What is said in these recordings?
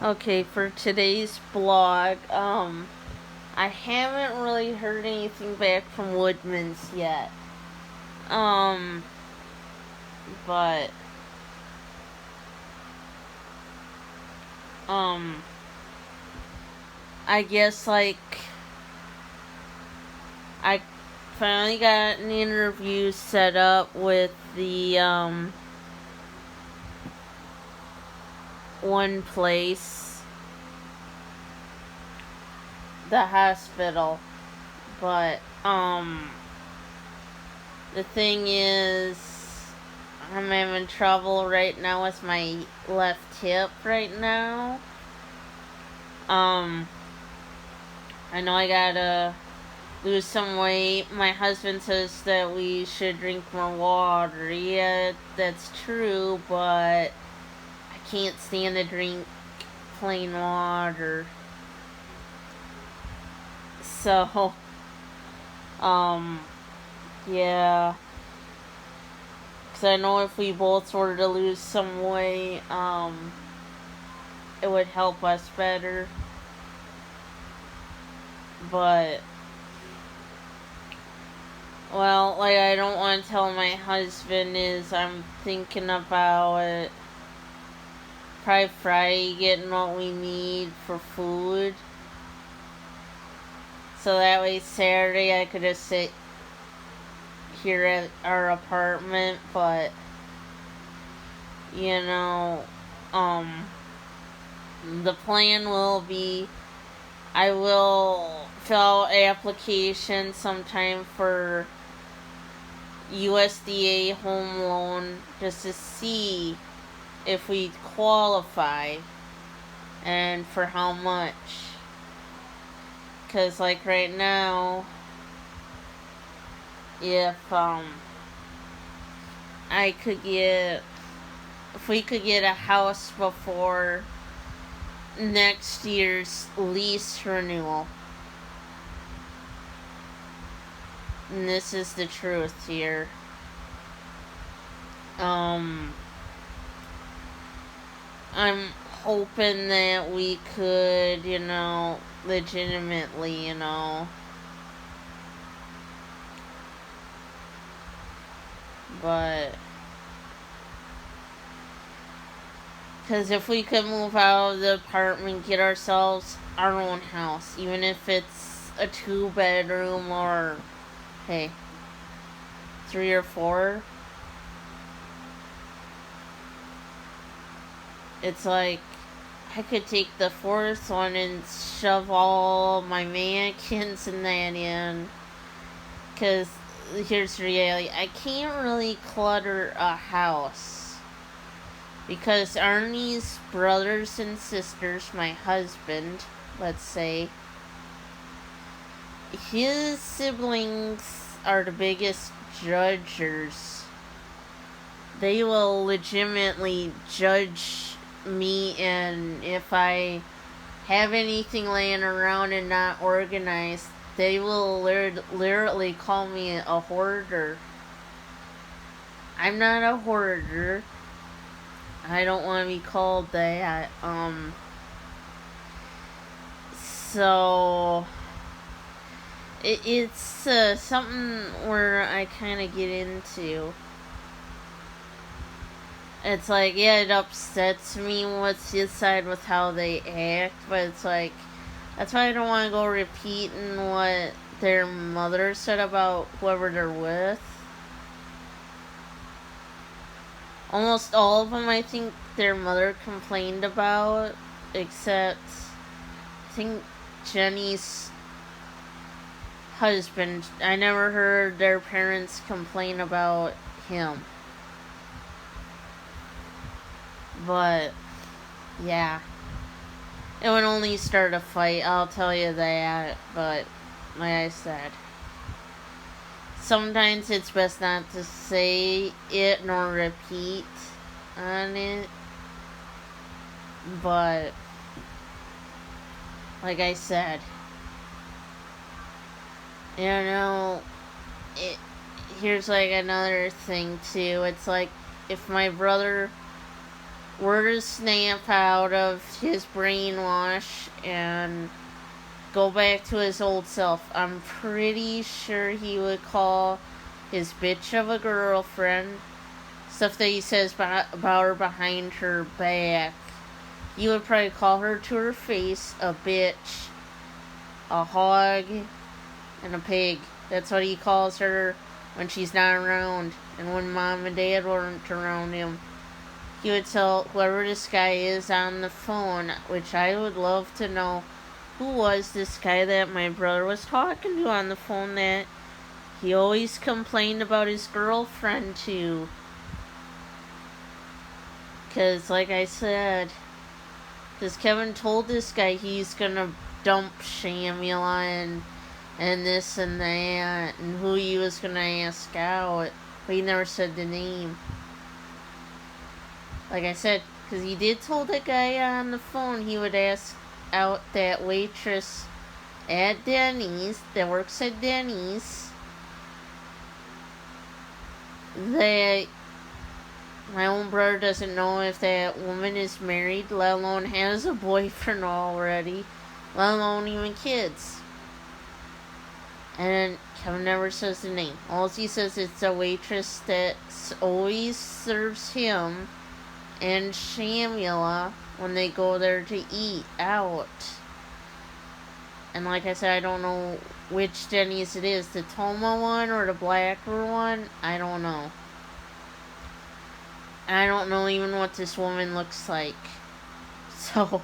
Okay, for today's blog, I haven't really heard anything back from Woodman's yet. Um, but, um, I guess, I finally got an interview set up with the, one place, the hospital. But, the thing is, I'm having trouble right now with my left hip right now. I know I gotta lose some weight. My husband says that we should drink more water. Yeah, that's true, but I can't stand to drink plain water. So, um, yeah. Because I know if we both were to lose some weight, it would help us better. But, well, I don't want to tell my husband is I'm thinking about it. Probably Friday getting what we need for food. So that way Saturday I could just sit here at our apartment, but, you know, the plan will be I will fill out an application sometime for USDA home loan just to see if we qualify and for how much. Because, right now, if if we could get a house before next year's lease renewal. And this is the truth here. I'm hoping that we could, legitimately, but because if we could move out of the apartment, get ourselves our own house, even if it's a 2-bedroom or, hey, 3 or 4, it's like I could take the 4th one and shove all my mannequins and that in. Because here's the reality, I can't really clutter a house. Because Arnie's brothers and sisters, my husband, let's say, his siblings are the biggest judgers. They will legitimately judge me, and if I have anything laying around and not organized, they will literally call me a hoarder. I'm not a hoarder. I don't want to be called that. So it's something where I kind of get into. It's like, yeah, it upsets me what's his side with how they act, but it's like, that's why I don't want to go repeating what their mother said about whoever they're with. Almost all of them, I think, their mother complained about, except, I think, Jenny's husband. I never heard their parents complain about him. But, yeah. It would only start a fight, I'll tell you that, but, like I said, sometimes it's best not to say it nor repeat on it. But, like I said, here's another thing too. It's like if my brother were to snap out of his brainwash and go back to his old self, I'm pretty sure he would call his bitch of a girlfriend, stuff that he says about her behind her back. He would probably call her to her face a bitch, a hog, and a pig. That's what he calls her when she's not around. And when mom and dad weren't around him, he would tell whoever this guy is on the phone, which I would love to know who was this guy that my brother was talking to on the phone that he always complained about his girlfriend to. Because, like I said, because Kevin told this guy he's gonna dump Shamula and this and that, and who he was gonna ask out, but he never said the name. Like I said, because he did tell the guy on the phone he would ask out that waitress at Denny's, that works at Denny's, that my own brother doesn't know if that woman is married, let alone has a boyfriend already, let alone even kids. And Kevin never says the name. All he says it's a waitress that always serves him and Shamula when they go there to eat out. And like I said, I don't know which Denny's it is, the Toma one or the Blackbird one. I don't know. And I don't know even what this woman looks like. So,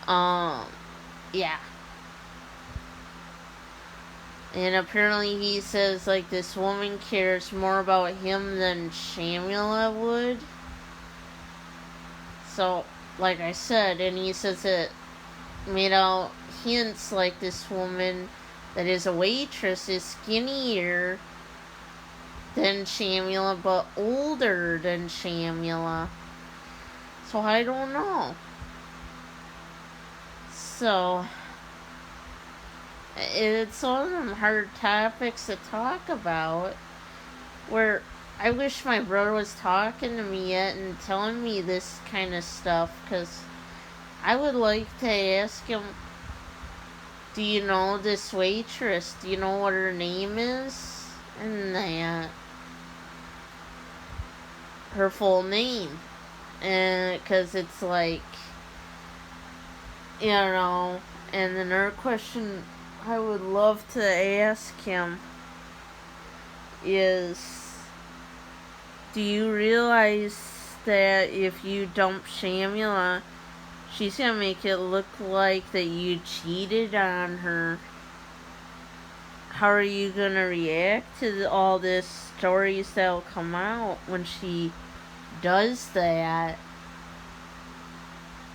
yeah. And apparently he says, like, this woman cares more about him than Shamula would. So, like I said, and he says it made out hints like this woman that is a waitress is skinnier than Shamula, but older than Shamula. So I don't know. So it's one of them hard topics to talk about, where I wish my brother was talking to me yet and telling me this kind of stuff, because I would like to ask him, do you know this waitress? Do you know what her name is? And that. Her full name. And because it's like, you know, and another question I would love to ask him is, do you realize that if you dump Shamula, she's gonna make it look like that you cheated on her? How are you gonna react to all this stories that'll come out when she does that?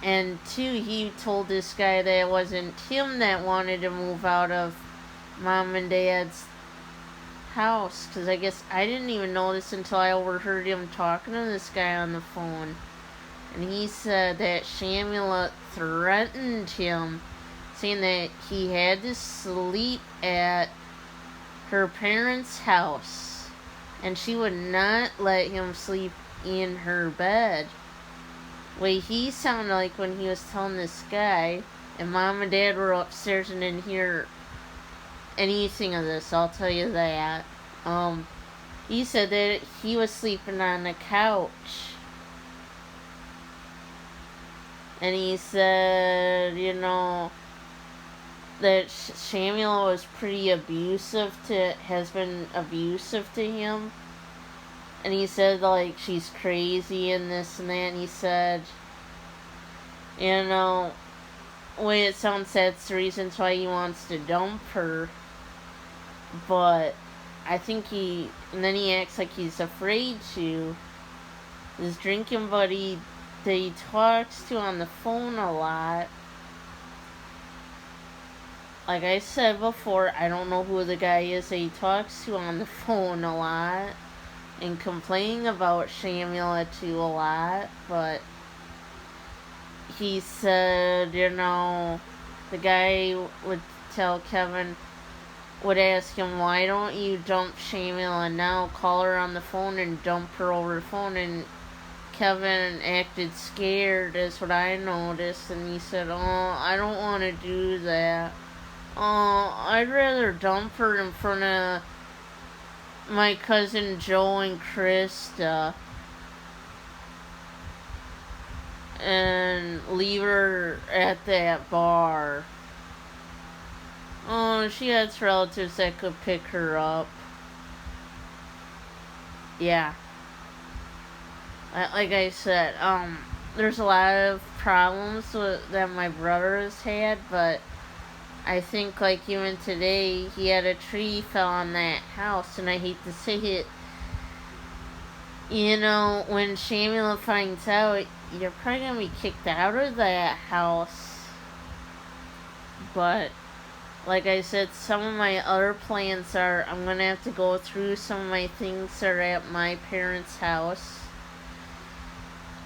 And two, he told this guy that it wasn't him that wanted to move out of mom and dad's house, because I guess I didn't even know this until I overheard him talking to this guy on the phone. And he said that Shamula threatened him, saying that he had to sleep at her parents' house, and she would not let him sleep in her bed. Way he sounded like when he was telling this guy, and mom and dad were upstairs and didn't hear anything of this, I'll tell you that. He said that he was sleeping on the couch. And he said, you know, that Shamula was pretty has been abusive to him. And he said, like, she's crazy and this and that. And he said, you know, the way it sounds, that's the reasons why he wants to dump her. But I think and then he acts like he's afraid to. His drinking buddy that he talks to on the phone a lot, like I said before, I don't know who the guy is that he talks to on the phone a lot and complaining about Shamula to a lot, but he said, you know, the guy would tell Kevin, would ask him, why don't you dump Shamula now? Call her on the phone and dump her over the phone. And Kevin acted scared, is what I noticed, and he said, "Oh, I don't want to do that. Oh, I'd rather dump her in front of my cousin Joe and Krista and leave her at that bar. Oh, she has relatives that could pick her up." Yeah. Like I said, there's a lot of problems that my brother has had, but I think, like, even today, he had a tree fell on that house, and I hate to say it. You know, when Samuel finds out, you're probably gonna be kicked out of that house. But, like I said, some of my other plans are I'm gonna have to go through some of my things that are at my parents' house.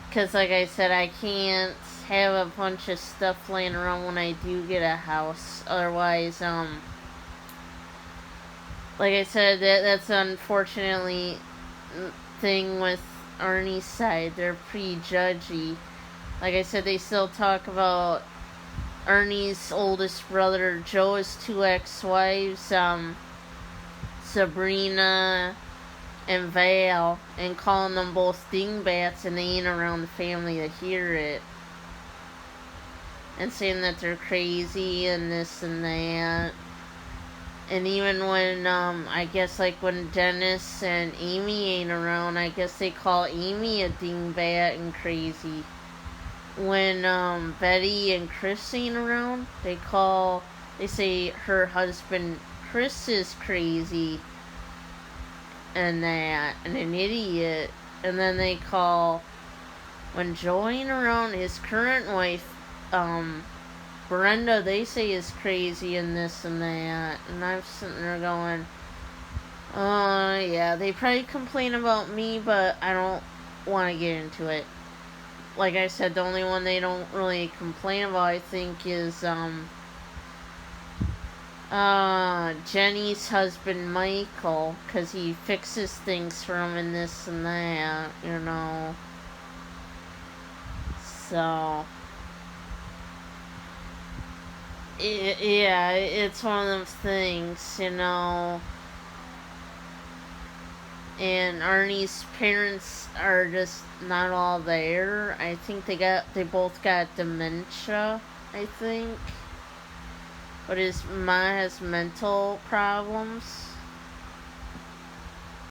Because, like I said, I can't have a bunch of stuff laying around when I do get a house. Otherwise, like I said, that's unfortunately thing with Ernie's side. They're pretty judgy. Like I said, they still talk about Ernie's oldest brother Joe's two ex-wives, Sabrina and Val, and calling them both dingbats, and they ain't around the family to hear it. And saying that they're crazy and this and that. And even when, I guess, like, when Dennis and Amy ain't around, I guess they call Amy a dingbat and crazy. When, Betty and Chris ain't around, they say her husband Chris is crazy and that, and an idiot. And then they call, when Joe ain't around, his current wife, Brenda, they say is crazy and this and that. And I'm sitting there going, oh, yeah, they probably complain about me, but I don't want to get into it. Like I said, the only one they don't really complain about, I think, is, Jenny's husband, Michael, because he fixes things for him and this and that, you know. So, yeah, it's one of those things, you know. And Arnie's parents are just not all there. I think they both got dementia, I think. But his mom has mental problems.